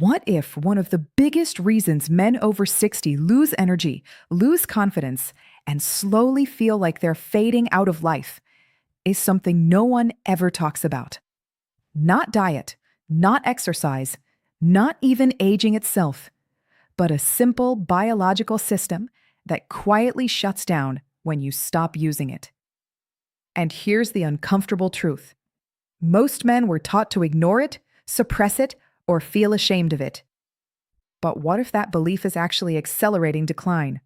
What if one of the biggest reasons men over 60 lose energy, lose confidence, and slowly feel like they're fading out of life is something no one ever talks about? Not diet, not exercise, not even aging itself, but a simple biological system that quietly shuts down when you stop using it. And here's the uncomfortable truth. Most men were taught to ignore it, suppress it, or feel ashamed of it. But what if that belief is actually accelerating decline?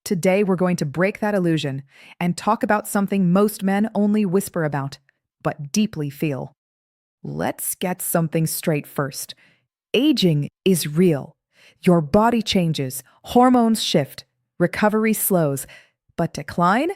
Today, we're going to break that illusion and talk about something most men only whisper about, but deeply feel. Let's get something straight first. Aging is real. Your body changes, hormones shift, recovery slows. But decline?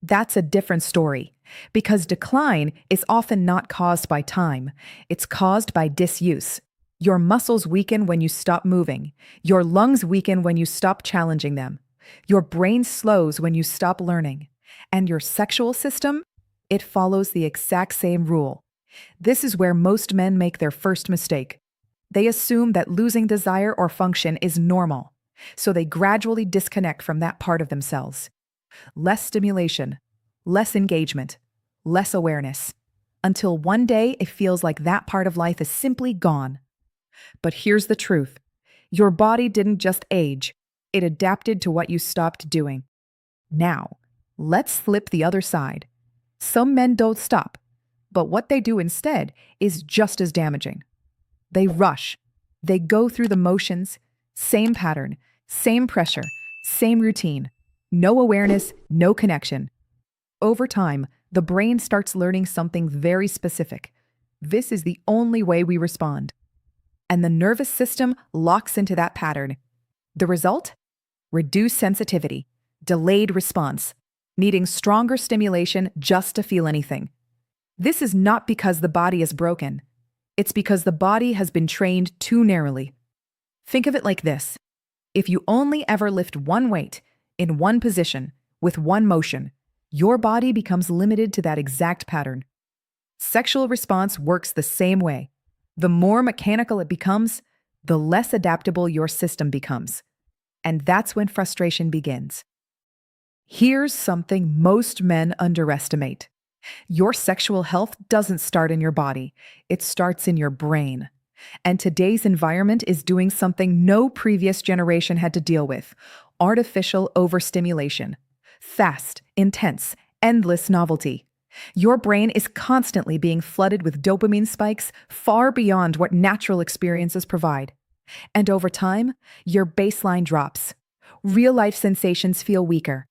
That's a different story. Because decline is often not caused by time, it's caused by disuse. Your muscles weaken when you stop moving. Your lungs weaken when you stop challenging them. Your brain slows when you stop learning. And your sexual system? It follows the exact same rule. This is where most men make their first mistake. They assume that losing desire or function is normal, so they gradually disconnect from that part of themselves. Less stimulation, less engagement, less awareness, until one day it feels like that part of life is simply gone. But here's the truth. Your body didn't just age, it adapted to what you stopped doing. Now, let's flip the other side. Some men don't stop, but what they do instead is just as damaging. They rush. They go through the motions, same pattern, same pressure, same routine. No awareness, no connection. Over time, the brain starts learning something very specific. This is the only way we respond. And the nervous system locks into that pattern. The result? Reduced sensitivity, delayed response, needing stronger stimulation just to feel anything. This is not because the body is broken. It's because the body has been trained too narrowly. Think of it like this. If you only ever lift one weight, in one position, with one motion, your body becomes limited to that exact pattern. Sexual response works the same way. The more mechanical it becomes, the less adaptable your system becomes. And that's when frustration begins. Here's something most men underestimate. Your sexual health doesn't start in your body, it starts in your brain. And today's environment is doing something no previous generation had to deal with: artificial overstimulation. Fast, intense, endless novelty. Your brain is constantly being flooded with dopamine spikes far beyond what natural experiences provide. And over time, your baseline drops. Real-life sensations feel weaker.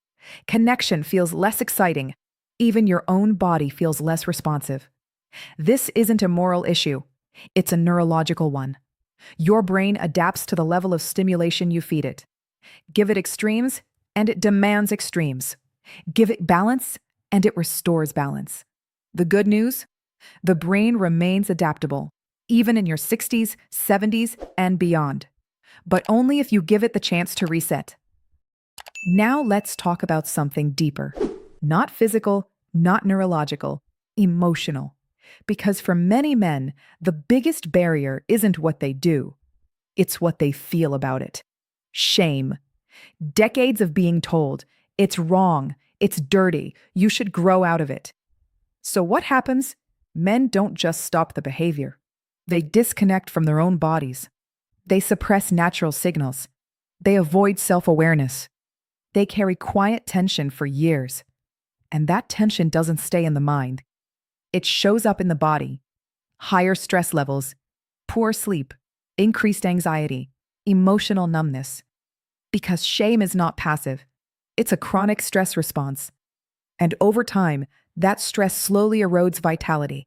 Connection feels less exciting. Even your own body feels less responsive. This isn't a moral issue. It's a neurological one. Your brain adapts to the level of stimulation you feed it. Give it extremes, and it demands extremes. Give it balance, and it restores balance. The good news? The brain remains adaptable, even in your 60s, 70s, and beyond. But only if you give it the chance to reset. Now let's talk about something deeper. Not physical, not neurological, emotional. Because for many men, the biggest barrier isn't what they do. It's what they feel about it. Shame. Decades of being told, it's wrong, it's dirty, you should grow out of it. So what happens? Men don't just stop the behavior. They disconnect from their own bodies. They suppress natural signals. They avoid self-awareness. They carry quiet tension for years. And that tension doesn't stay in the mind. It shows up in the body. Higher stress levels, poor sleep, increased anxiety, emotional numbness. Because shame is not passive. It's a chronic stress response. And over time, that stress slowly erodes vitality.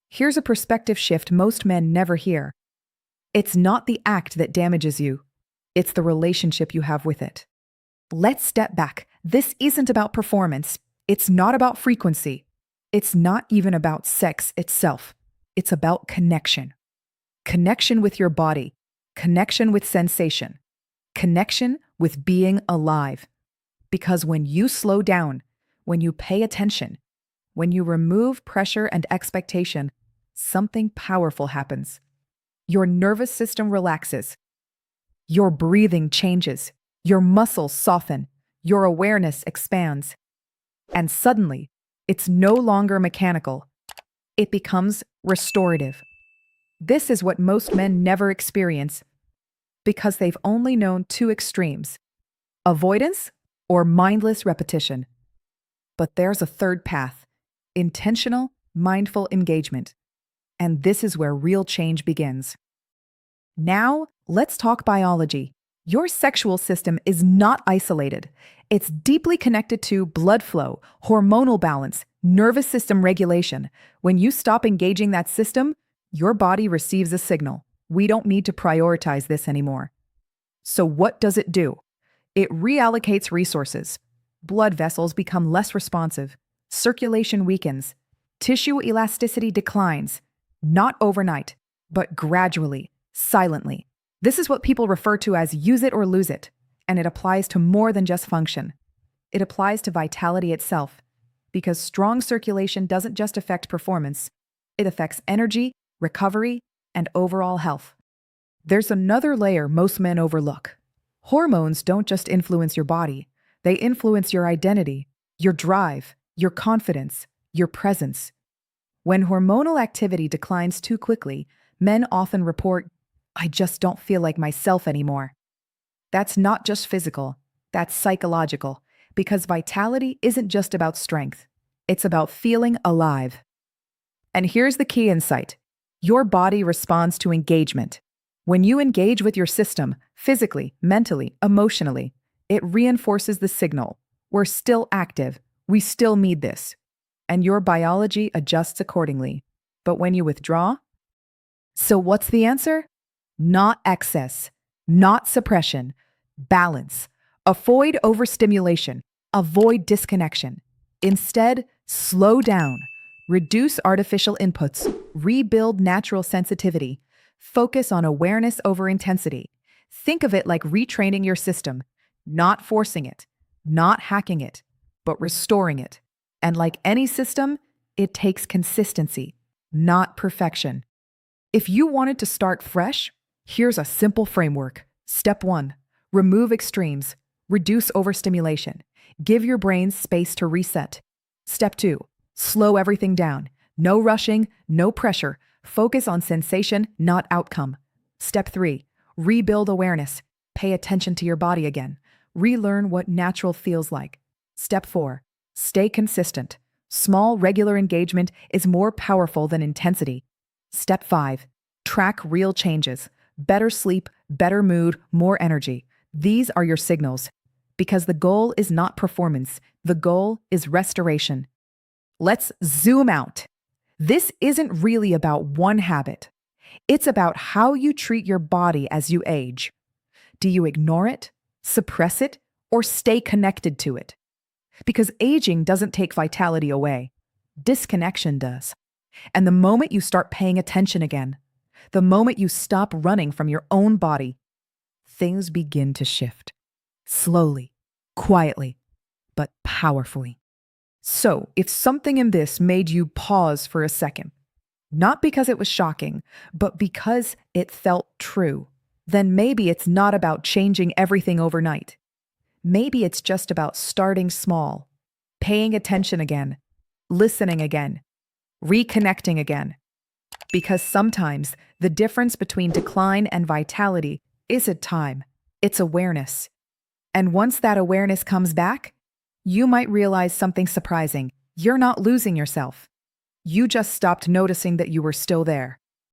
Here's a perspective shift most men never hear. It's not the act that damages you. It's the relationship you have with it. Let's step back. This isn't about performance. It's not about frequency. It's not even about sex itself. It's about connection. Connection with your body. Connection with sensation. Connection with being alive. Because when you slow down, when you pay attention, when you remove pressure and expectation, something powerful happens. Your nervous system relaxes. Your breathing changes. Your muscles soften. Your awareness expands. And suddenly, it's no longer mechanical. It becomes restorative. This is what most men never experience because they've only known two extremes: avoidance or mindless repetition. But there's a third path: intentional, mindful engagement. And this is where real change begins. Now, let's talk biology. Your sexual system is not isolated. It's deeply connected to blood flow, hormonal balance, nervous system regulation. When you stop engaging that system, your body receives a signal. We don't need to prioritize this anymore. So what does it do? It reallocates resources. Blood vessels become less responsive. Circulation weakens. Tissue elasticity declines. Not overnight, but gradually, silently. This is what people refer to as use it or lose it, and it applies to more than just function. It applies to vitality itself, because strong circulation doesn't just affect performance, it affects energy, recovery, and overall health. There's another layer most men overlook. Hormones don't just influence your body, they influence your identity, your drive, your confidence, your presence. When hormonal activity declines too quickly, men often report, "I just don't feel like myself anymore." That's not just physical, that's psychological, because vitality isn't just about strength, it's about feeling alive. And here's the key insight: your body responds to engagement. When you engage with your system, physically, mentally, emotionally, it reinforces the signal: we're still active, we still need this. And your biology adjusts accordingly. But when you withdraw? So what's the answer? Not excess, not suppression, balance. Avoid overstimulation, avoid disconnection. Instead, slow down, reduce artificial inputs, rebuild natural sensitivity, focus on awareness over intensity. Think of it like retraining your system, not forcing it, not hacking it, but restoring it. And like any system, it takes consistency, not perfection. If you wanted to start fresh, here's a simple framework. Step 1, remove extremes, reduce overstimulation, give your brain space to reset. Step 2, slow everything down. No rushing, no pressure. Focus on sensation, not outcome. Step 3, rebuild awareness. Pay attention to your body again. Relearn what natural feels like. Step 4, stay consistent. Small, regular engagement is more powerful than intensity. Step 5, track real changes. Better sleep, better mood, more energy. These are your signals. Because the goal is not performance, the goal is restoration. Let's zoom out. This isn't really about one habit. It's about how you treat your body as you age. Do you ignore it, suppress it, or stay connected to it? Because aging doesn't take vitality away. Disconnection does. And the moment you start paying attention again, the moment you stop running from your own body, things begin to shift. Slowly, quietly, but powerfully. So, if something in this made you pause for a second, not because it was shocking, but because it felt true, then maybe it's not about changing everything overnight. Maybe it's just about starting small, paying attention again, listening again, reconnecting again. Because sometimes the difference between decline and vitality isn't time, it's awareness. And once that awareness comes back, you might realize something surprising. You're not losing yourself. You just stopped noticing that you were still there.